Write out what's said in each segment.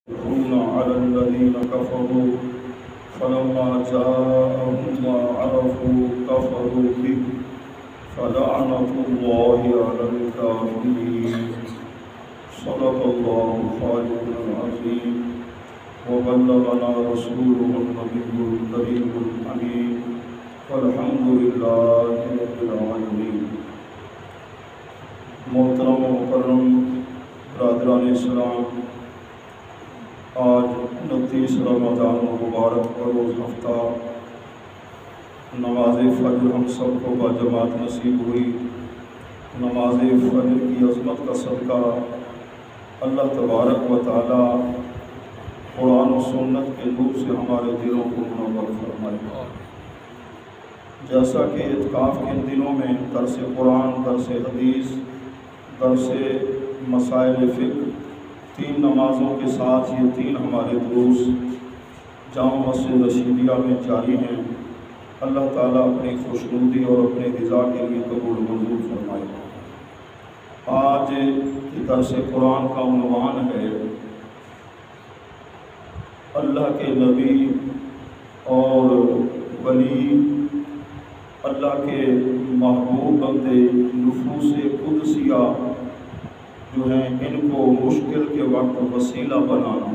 يَكْفُرُونَ عَلَى الَّذِينَ كَفَرُوا فَلَمَّا جَاءَهُم مَّا عَرَفُوا كَفَرُوا بِهِ فَلَعْنَةُ اللَّهِ عَلَى الْكَافِرِينَ صدق الله الخالق العظيم وبلغنا رسوله النبي الكريم الأمين والحمد لله رب العالمين۔ محترم و مکرم برادران اسلام، آج 29 رمضان مبارک کا روز ہفتہ، نماز فجر ہم سب کو باجماعت نصیب ہوئی۔ نماز فجر کی عظمت کا صدقہ اللہ تبارک و تعالی قرآن و سنت کے نور سے ہمارے دلوں کو منور فرمائے۔ جیسا کہ اعتکاف کے دنوں میں درس قرآن، درس حدیث، درس مسائل فقہ، 3 نمازوں کے ساتھ یہ 3 ہمارے دروس جامع مسجد رشیدیہ میں جاری ہیں۔ اللہ تعالیٰ اپنی خوشنودی اور اپنے رضا کے لیے قبول منظور فرمائے۔ آج کی درس قرآن کا عنوان ہے اللہ کے نبی اور ولی، اللہ کے محبوب بندے نفوس قدسیہ جو ہیں ان کو مشکل کے وقت وسیلہ بنانا،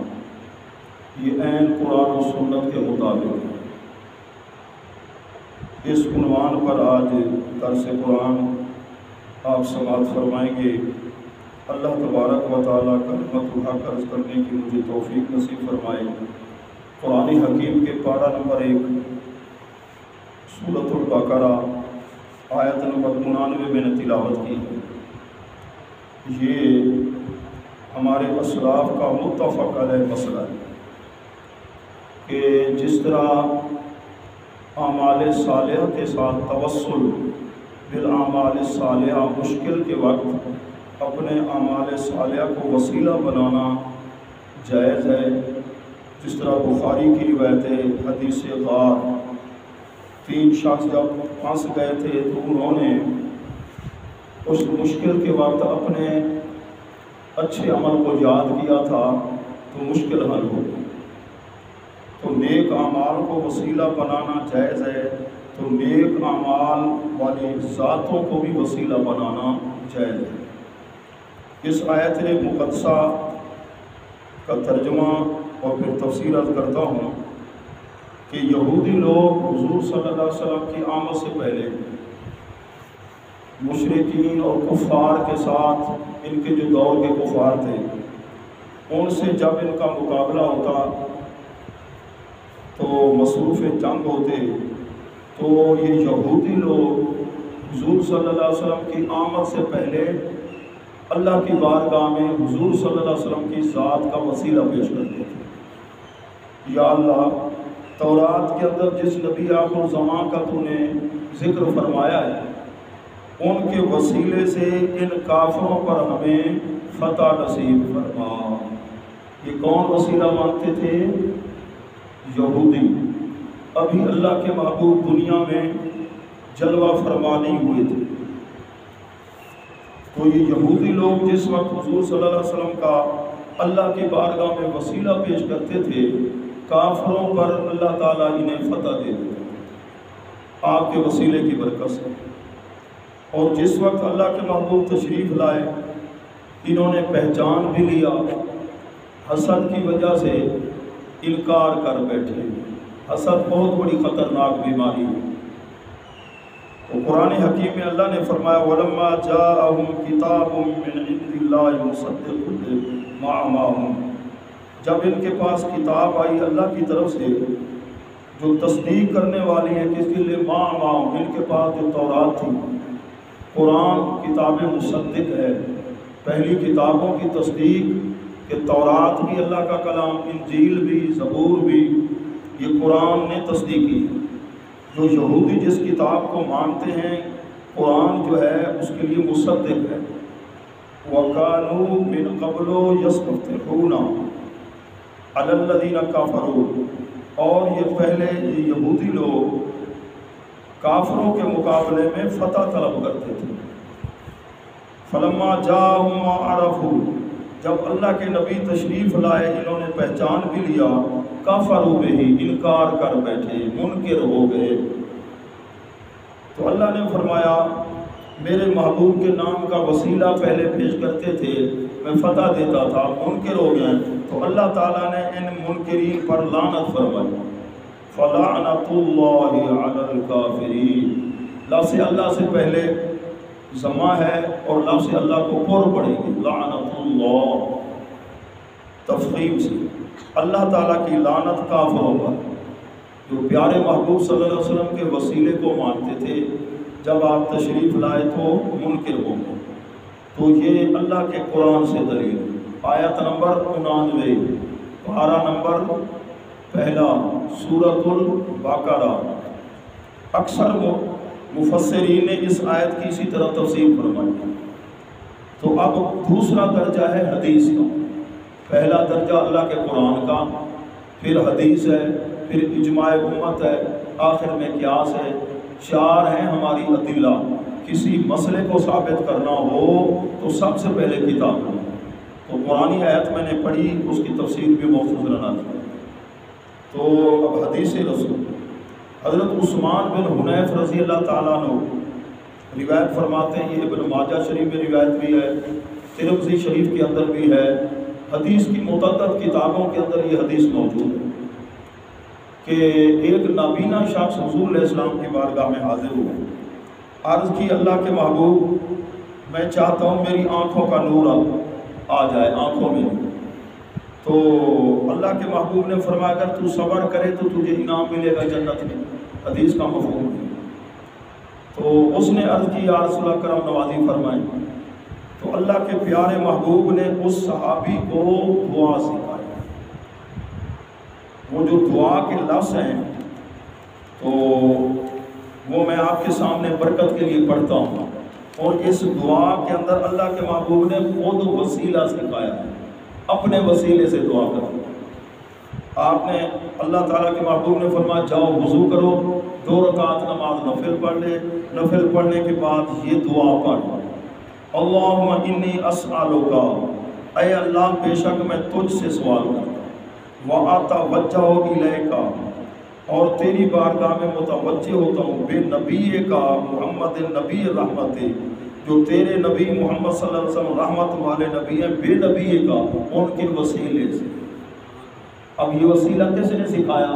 یہ عین قرآن و سنت کے مطابق ہے۔ اس عنوان پر آج درس قرآن آپ سماعت فرمائیں گے۔ اللہ تبارک و تعالیٰ کلمت الحق عرض کرنے کی مجھے توفیق نصیب فرمائے۔ قرآن حکیم کے پارہ نمبر 1 سورۃ البقرہ آیت نمبر 99 میں نے تلاوت کی ہے۔ یہ ہمارے اسلاف کا متفق علیہ مسئلہ ہے کہ جس طرح اعمال صالحہ کے ساتھ توسل بالاعمال صالحہ، مشکل کے وقت اپنے اعمال صالحہ کو وسیلہ بنانا جائز ہے۔ جس طرح بخاری کی روایت ہے، حدیث غار، 3 شخص جب پھنس گئے تھے تو انہوں نے اس مشکل کے وقت اپنے اچھے عمل کو یاد کیا تھا تو مشکل حل ہو گئی۔ تو نیک اعمال کو وسیلہ بنانا جائز ہے، تو نیک اعمال والی ذاتوں کو بھی وسیلہ بنانا جائز ہے۔ اس آیت مقدسہ کا ترجمہ اور پھر تفسیر عرض کرتا ہوں کہ یہودی لوگ حضور صلی اللہ علیہ وسلم کی آمد سے پہلے مشرکین اور کفار کے ساتھ، ان کے جو دور کے کفار تھے، ان سے جب ان کا مقابلہ ہوتا تو مصروف جنگ ہوتے، تو یہ یہودی لوگ حضور صلی اللہ علیہ وسلم کی آمد سے پہلے اللہ کی بارگاہ میں حضور صلی اللہ علیہ وسلم کی ذات کا وسیلہ پیش کرتے تھے۔ یا اللہ، تورات کے اندر جس نبی آخر زمان کا تو نے ذکر فرمایا ہے، ان کے وسیلے سے ان کافروں پر ہمیں فتح نصیب فرما۔ یہ کون وسیلہ مانتے تھے؟ یہودی۔ ابھی اللہ کے محبوب دنیا میں جلوہ فرما نہیں ہوئے تھے، تو یہ یہودی لوگ جس وقت حضور صلی اللہ علیہ وسلم کا اللہ کی بارگاہ میں وسیلہ پیش کرتے تھے، کافروں پر اللہ تعالیٰ انہیں فتح دے دیتے آپ کے وسیلے کی برکت سے۔ اور جس وقت اللہ کے محبوب تشریف لائے، انہوں نے پہچان بھی لیا، حسد کی وجہ سے انکار کر بیٹھے۔ حسد بہت بڑی خطرناک بیماری ہے۔ تو قرآن حکیم میں اللہ نے فرمایا وَلَمَّا جَاءَهُمْ كِتَابٌ مِّنْ عِندِ اللَّهِ مُصَدِّقٌ لِّمَا مَعَهُمْ، جب ان کے پاس کتاب آئی اللہ کی طرف سے جو تصدیق کرنے والی ہے، کس کے لیے؟ مَا مَعَهُمْ، ان کے پاس جو تورات تھی۔ قرآن کتاب مصدق ہے، پہلی کتابوں کی تصدیق کہ تورات بھی اللہ کا کلام، انجیل بھی، زبور بھی، یہ قرآن نے تصدیق کی ہے۔ جو یہودی جس کتاب کو مانتے ہیں، قرآن جو ہے اس کے لیے مصدق ہے۔ وَكَانُوا مِن قَبْلُ يَسْتَفْتِحُونَ عَلَى الَّذِينَ كَفَرُوا، اور یہ پہلے یہ یہودی لوگ کافروں کے مقابلے میں فتح طلب کرتے تھے۔ فلما جاءهم ما عرفوا، جب اللہ کے نبی تشریف لائے انہوں نے پہچان بھی لیا، کفروا بہ، انکار کر بیٹھے، منکر ہو گئے۔ تو اللہ نے فرمایا میرے محبوب کے نام کا وسیلہ پہلے پیش کرتے تھے، میں فتح دیتا تھا، منکر ہو گئے، تو اللہ تعالیٰ نے ان منکرین پر لعنت فرمائی، فلعنت اللہ علی الکافرین۔ لفظ اللہ سے پہلے ضمہ ہے اور لفظ اللہ کو پر پڑے گی، لعنت اللہ تفخیم سے، اللہ تعالیٰ کی لعنت کافروں پر جو پیارے محبوب صلی اللہ علیہ وسلم کے وسیلے کو مانتے تھے، جب آپ تشریف لائے تو منکر ہو گئے۔ تو یہ اللہ کے قرآن سے دلیل، آیت نمبر 99، پارہ نمبر 1، سورۃ البقرہ۔ اکثر مفسرین نے اس آیت کی اسی طرح تفسیر فرمائی۔ تو اب دوسرا درجہ ہے حدیث کا، پہلا درجہ اللہ کے قرآن کا، پھر حدیث ہے، پھر اجماع امت ہے، آخر میں قیاس ہے، 4 ہیں ہماری ادلہ۔ کسی مسئلے کو ثابت کرنا ہو تو سب سے پہلے کتاب ہے۔ تو قرآنی آیت میں نے پڑھی، اس کی تفسیر بھی مختصر رہنا تھا۔ تو اب حدیث رسول، حضرت عثمان بن حنیف رضی اللہ تعالیٰ عنہ روایت فرماتے ہیں، یہ ابن ماجہ شریف میں روایت بھی ہے، ترمذی شریف کے اندر بھی ہے، حدیث کی متعدد کتابوں کے اندر یہ حدیث موجود ہے کہ ایک نابینا شخص حضور علیہ السلام کی بارگاہ میں حاضر ہوئے، عرض کی اللہ کے محبوب میں چاہتا ہوں میری آنکھوں کا نور آ جائے آنکھوں میں۔ تو اللہ کے محبوب نے فرمایا اگر تو صبر کرے تو تجھے انعام ملے گا جنت میں، حدیث کا مفہوم ہے۔ تو اس نے عرض کی یا رسول اللہ کرم نوازی فرمائیں، تو اللہ کے پیارے محبوب نے اس صحابی کو دعا سکھائی۔ وہ جو دعا کے لفظ ہیں تو وہ میں آپ کے سامنے برکت کے لیے پڑھتا ہوں، اور اس دعا کے اندر اللہ کے محبوب نے خود وسیلہ سکھایا ہے، اپنے وسیلے سے دعا کرو۔ آپ نے اللہ تعالیٰ کے محبوب نے فرمایا جاؤ وضو کرو، 2 رکعت نماز نفل پڑھ لے، نفل پڑھنے کے بعد یہ دعا پڑھ، اللہم انی اسألک، اے اللہ بے شک میں تجھ سے سوال کرتا ہوں، واتوجہ الیک، اور تیری بارگاہ میں متوجہ ہوتا ہوں، بے نبی کا محمد نبی رحمت، جو تیرے نبی محمد صلی اللہ علیہ وسلم رحمت والے نبی ہیں، بے نبی کا ان کے وسیلے سے۔ اب یہ وسیلہ کس نے سکھایا؟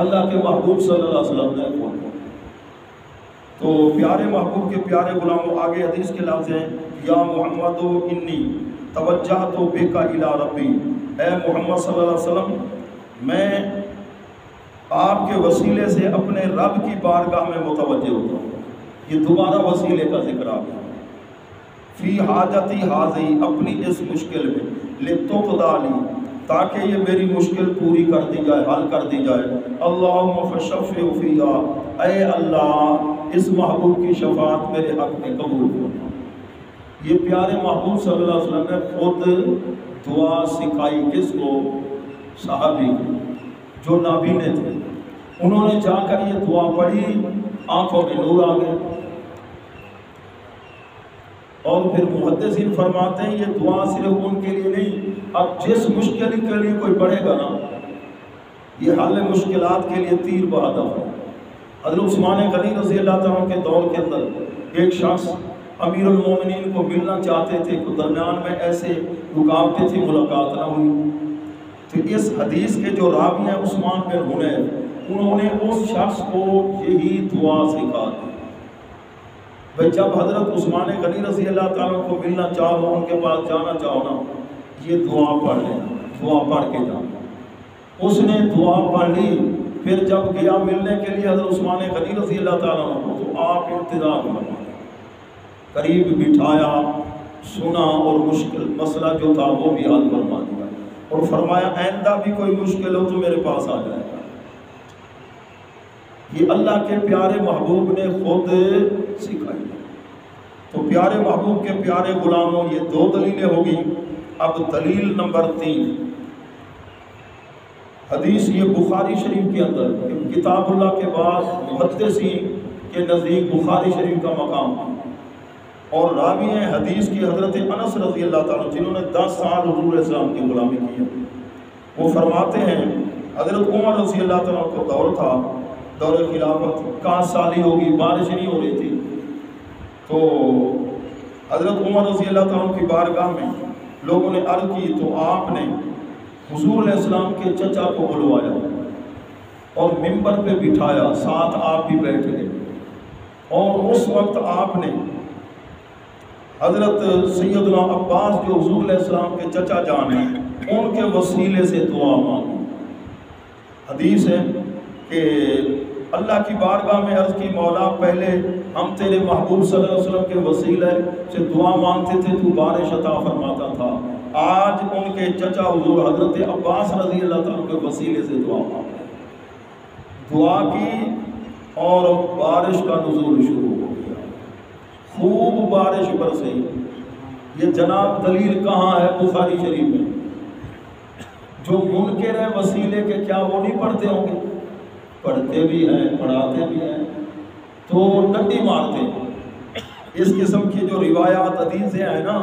اللہ کے محبوب صلی اللہ علیہ وسلم نے خود۔ تو پیارے محبوب کے پیارے غلاموں، آگے حدیث کے لفظ ہیں یا محمد انی توجہت بک الی ربی، اے محمد صلی اللہ علیہ وسلم میں آپ کے وسیلے سے اپنے رب کی بارگاہ میں متوجہ ہوتا ہوں۔ یہ دوبارہ وسیلے کا ذکر آ گیا، فی حاجتی حاضی، اپنی اس مشکل میں، لتقضی لی، تاکہ یہ میری مشکل پوری کر دی جائے، حل کر دی جائے، اللہم فشفع فیہا، اے اللہ اس محبوب کی شفاعت میرے حق میں قبول کرنا۔ یہ پیارے محبوب صلی اللہ علیہ وسلم نے خود دعا سکھائی، کس کو؟ صحابی کو جو نابینے تھے، انہوں نے جا کر یہ دعا پڑھی، آنکھوں میں نور آ گیا۔ اور پھر محدثین فرماتے ہیں یہ دعا صرف ان کے لیے نہیں، اب جس مشکل کے لیے کوئی پڑھے گا نا، یہ حل مشکلات کے لیے تیر بہادر ہے۔ حضرت عثمان غنی رضی اللہ تعالیٰ کے دور کے اندر ایک شخص امیر المومنین کو ملنا چاہتے تھے، تو درمیان میں ایسے رکاوٹیں تھی، ملاقات نہ ہوئی۔ تو اس حدیث کے جو راوی ہیں عثمان بن حنیف، انہوں نے اس شخص کو یہی دعا سکھا دی۔ بھئی جب حضرت عثمان غنی رضی اللہ تعالیٰ کو ملنا چاہو، ان کے پاس جانا چاہو نا، یہ دعا پڑھ لینا، دعا پڑھ کے جانا۔ اس نے دعا پڑھ لی، پھر جب گیا ملنے کے لیے حضرت عثمان غنی رضی اللہ تعالیٰ کو، تو آپ انتظار فرمائے، قریب بٹھایا، سنا، اور مشکل مسئلہ جو تھا وہ بھی حل فرما دیا، اور فرمایا آئندہ بھی کوئی مشکل ہو تو میرے پاس آ جائے گا۔ یہ اللہ کے پیارے محبوب نے خود سکھائی۔ تو پیارے محبوب کے پیارے غلاموں، یہ 2 دلیلیں ہوگی۔ اب دلیل نمبر 3، حدیث یہ بخاری شریف کے اندر، کتاب اللہ کے بعد محدثین کے نزدیک بخاری شریف کا مقام، اور راوی ہیں حدیث کی حضرت انس رضی اللہ تعالیٰ جنہوں نے 10 سال حضور علیہ السلام کی غلامی کی ہے، وہ فرماتے ہیں حضرت عمر رضی اللہ تعالیٰ کو دور تھا، دور خلافت، کہاں سالی ہوگی، بارش نہیں ہو رہی تھی، تو حضرت عمر رضی اللہ تعالیٰ کی بارگاہ میں لوگوں نے عرض کی تو آپ نے حضور علیہ السلام کے چچا کو بلوایا اور ممبر پہ بٹھایا، ساتھ آپ بھی بیٹھ گئے، اور اس وقت آپ نے حضرت سیدنا عباس جو حضور علیہ السلام کے چچا جان ہیں ان کے وسیلے سے دعا مانگی۔ حدیث ہے کہ اللہ کی بارگاہ میں عرض کی مولا پہلے ہم تیرے محبوب صلی اللہ علیہ وسلم کے وسیلے سے دعا مانگتے تھے، تو بارش عطا فرماتا تھا، آج ان کے چچا حضور حضرت عباس رضی اللہ تعالیٰ کے وسیلے سے دعا مانگی، دعا کی اور بارش کا نزول شروع ہو گیا، خوب بارش برسی۔ یہ جناب دلیل کہاں ہے؟ بخاری شریف میں۔ جو منکر ہے وسیلے کے کیا وہ نہیں پڑھتے ہوں گے؟ پڑھتے بھی ہیں، پڑھاتے بھی ہیں، تو ڈنڈی مارتے ہیں۔ اس قسم کی جو روایات حدیثیں ہیں نا،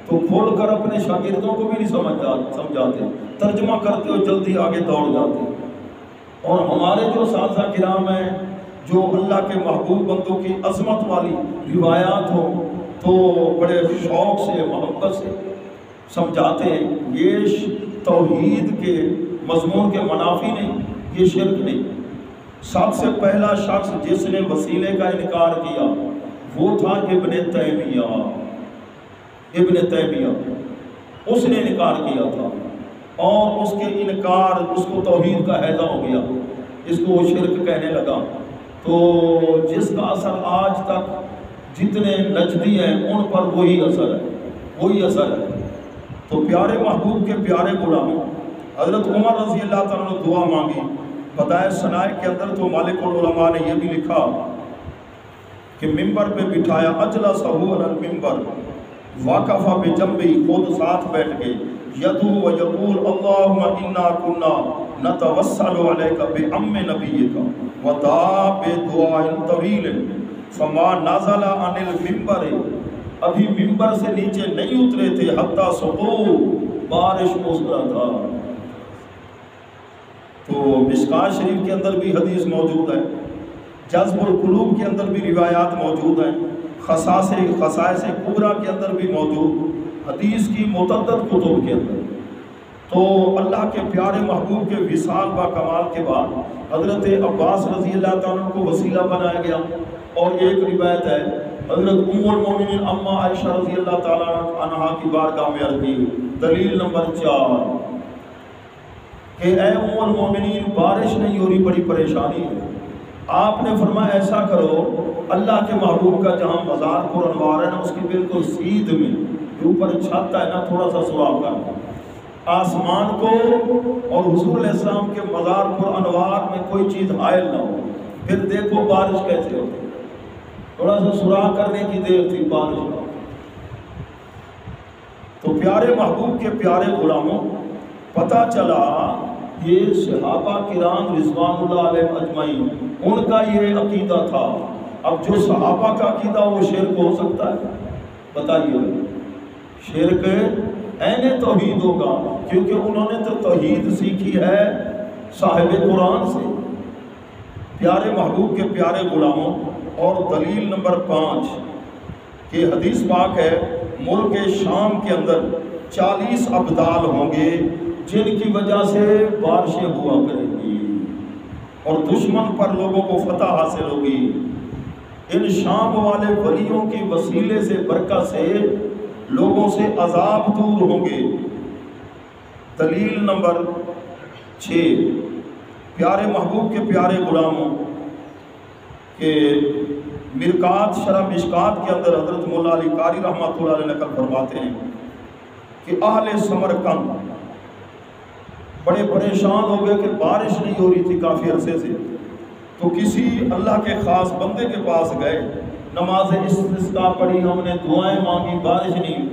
تو کھول کر اپنے شاگردوں کو بھی نہیں سمجھاتے، ترجمہ کرتے ہو جلدی آگے دوڑ جاتے۔ اور ہمارے جو اساتذہ کرام ہیں جو اللہ کے محبوب بندوں کی عظمت والی روایات ہو تو بڑے شوق سے محبت سے سمجھاتے ہیں، یہ توحید کے مضمون کے منافی نہیں، یہ شرک نہیں۔ سب سے پہلا شخص جس نے وسیلے کا انکار کیا وہ تھا ابن تیمیہ۔ ابن تیمیہ اس نے انکار کیا تھا، اور اس کے انکار اس کو توحید کا ہیضہ ہو گیا، اس کو وہ شرک کہنے لگا۔ تو جس کا اثر آج تک جتنے نجدی ہیں ان پر وہی اثر ہے، وہی اثر ہے۔ تو پیارے محبوب کے پیارے غلاموں، حضرت عمر رضی اللہ تعالیٰ نے دعا مانگی۔ بدائے ثنائے کے اندر تو مالک العلماء نے یہ بھی لکھا کہ ممبر پہ بٹھایا، اجلسہ علی الممبر واقف بجنبی، خود ساتھ بیٹھ گئے، یدعو و یقول اللہم انا کنا نتوسل علیک بعم نبیک ودعا بدعاء طویل فما نزل عن الممبر، ابھی ممبر سے نیچے نہیں اترے تھے حتی سقو، بارش موسلا تھا۔ تو مشکاۃ شریف کے اندر بھی حدیث موجود ہے، جذب القلوب کے اندر بھی روایات موجود ہیں، خصائص کبریٰ کے اندر بھی موجود، حدیث کی متعدد کتب کے اندر۔ تو اللہ کے پیارے محبوب کے وصال با کمال کے بعد حضرت عباس رضی اللہ تعالیٰ کو وسیلہ بنایا گیا، اور ایک روایت ہے حضرت ام المومنین اما عائشہ رضی اللہ تعالیٰ عنہا کی بارگاہ میں عرض کی، دلیل نمبر 4 کہ اے ام المومنین بارش نہیں ہو رہی، بڑی پریشانی ہے۔ آپ نے فرمایا ایسا کرو، اللہ کے محبوب کا جہاں مزار پر انوار ہے نا، اس کی بالکل سیدھ میں اوپر چھت ہے نا، تھوڑا سا سراغ کر آسمان کو اور حضور علیہ السلام کے مزار پر انوار میں کوئی چیز حائل نہ ہو، پھر دیکھو بارش کیسے ہوتی۔ تھوڑا سا سراغ کرنے کی دیر تھی، بارش نہ۔ تو پیارے محبوب کے پیارے غلاموں، پتہ چلا یہ صحابہ کرام رضوان اللہ علیہ اجمعین ان کا یہ عقیدہ تھا۔ اب جو صحابہ کا عقیدہ وہ شرک ہو سکتا ہے؟ بتائیے، شرک عین توحید ہوگا، کیونکہ انہوں نے تو توحید سیکھی ہے صاحب قرآن سے۔ پیارے محبوب کے پیارے غلاموں، اور دلیل نمبر 5 کہ حدیث پاک ہے ملک شام کے اندر 40 ابدال ہوں گے جن کی وجہ سے بارشیں ہوا کریں گی اور دشمن پر لوگوں کو فتح حاصل ہوگی۔ ان شام والے ولیوں کی وسیلے سے، برکت سے لوگوں سے عذاب دور ہوں گے۔ دلیل نمبر 6 پیارے محبوب کے پیارے غلاموں کہ مرکات شرح مشکات کے اندر حضرت مولا علی قاری رحمۃ اللہ علیہ نقل فرماتے ہیں کہ اہل سمرقند بڑے پریشان ہو گئے کہ بارش نہیں ہو رہی تھی کافی عرصے سے، تو کسی اللہ کے خاص بندے کے پاس گئے، نماز استسقاء پڑھی، ہم نے دعائیں مانگی، بارش نہیں۔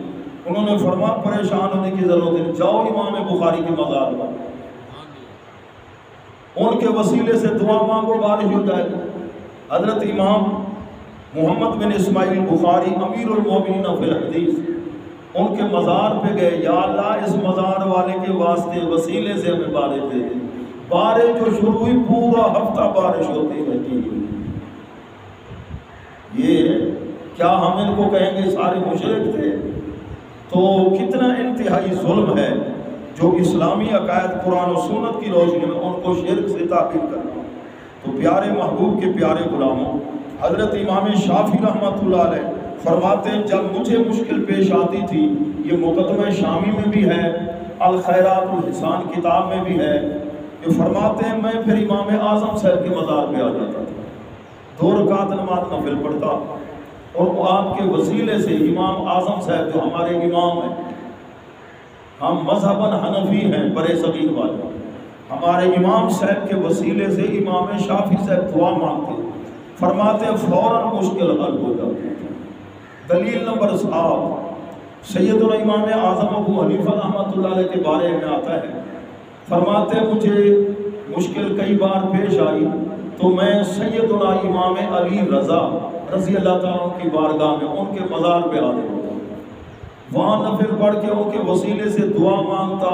انہوں نے فرمایا پریشان ہونے کی ضرورت نہیں، جاؤ امام بخاری کے مزار پر، ان کے وسیلے سے دعا مانگو، بارش ہو جائے گی۔ حضرت امام محمد بن اسماعیل بخاری امیر المومنین فی الحدیث، ان کے مزار پہ گئے، یا اللہ اس مزار والے کے واسطے وسیلے سے ہمیں بارش دے دے۔ بارش جو شروع ہوئی پورا ہفتہ بارش ہوتی رہتی ہے۔ یہ کیا ہم ان کو کہیں گے سارے مشرک تھے؟ تو کتنا انتہائی ظلم ہے جو اسلامی عقائد قرآن و سنت کی روشنی میں ان کو شرک سے تعبیر کرنا۔ تو پیارے محبوب کے پیارے غلاموں، حضرت امام شافعی رحمۃ اللہ علیہ فرماتے ہیں جب مجھے مشکل پیش آتی تھی، یہ مقدمہ شامی میں بھی ہے، الخیرات الحسان کتاب میں بھی ہے، کہ فرماتے ہیں میں پھر امام اعظم صاحب کے مزار پہ آ جاتا تھا، 2 رکعت نماز نفل پڑھتا، اور وہ آپ کے وسیلے سے امام اعظم صاحب جو ہمارے امام ہیں، ہم مذہباً حنفی ہیں برے صغیر والے، ہمارے امام صاحب کے وسیلے سے امام شافعی صاحب دعا مانگتے، فرماتے ہیں فوراً مشکل حل ہو جاتی۔ دلیل نمبر 7 سیدنا امام اعظم ابو حنیفہ رحمۃ اللہ علیہ کے بارے میں آتا ہے، فرماتے ہیں مجھے مشکل کئی بار پیش آئی تو میں سیدنا امام علی رضا رضی اللہ تعالیٰ کی بارگاہ میں ان کے مزار پہ حاضر ہوتا، وہاں نفل پڑھ کے ان کے وسیلے سے دعا مانگتا،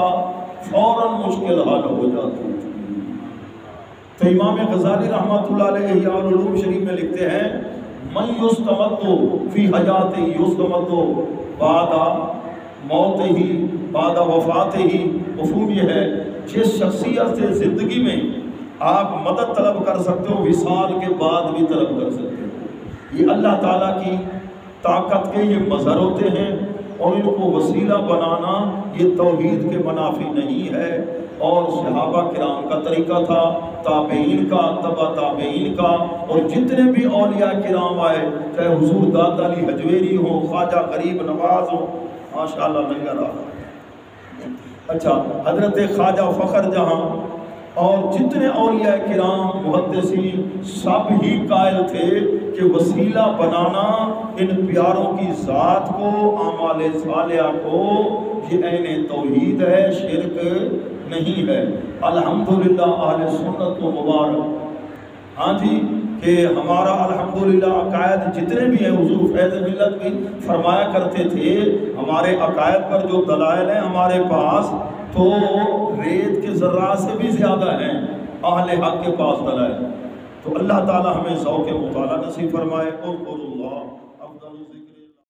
فوراً مشکل حل ہو جاتی۔ تو امام غزالی رحمۃ اللہ علیہ احیاء العلوم شریف میں لکھتے ہیں من یستمد فی حیاتہ یستمد بعد موت ہی بعد وفات ہی، مفہوم یہ ہے جس شخصیت سے زندگی میں آپ مدد طلب کر سکتے ہو وصال کے بعد بھی طلب کر سکتے ہو۔ یہ اللہ تعالیٰ کی طاقت کے یہ مظہر ہوتے ہیں، اور ان کو وسیلہ بنانا یہ توحید کے منافی نہیں ہے، اور صحابہ کرام کا طریقہ تھا، تابعین کا، تبع تابعین کا، اور جتنے بھی اولیاء کرام آئے، چاہے حضور داتا علی حجویری ہو، خواجہ غریب نواز ہو، ماشاءاللہ نظر آ رہا ہے، اچھا حضرت خواجہ فخر جہاں، اور جتنے اولیاء کرام محدثین سب ہی قائل تھے کہ وسیلہ بنانا ان پیاروں کی ذات کو، اعمال صالحہ کو، یہ عین توحید ہے، شرک نہیں ہے۔ الحمدللہ اہل سنت و مبارک، ہاں جی، کہ ہمارا الحمدللہ عقائد جتنے بھی ہیں، حضور فیض ملت بھی فرمایا کرتے تھے ہمارے عقائد پر جو دلائل ہیں ہمارے پاس تو ریت کے ذرات سے بھی زیادہ ہیں اہل حق کے پاس دلائل۔ تو اللہ تعالی ہمیں ذوق مطالعہ نصیب فرمائے۔ اور اللہ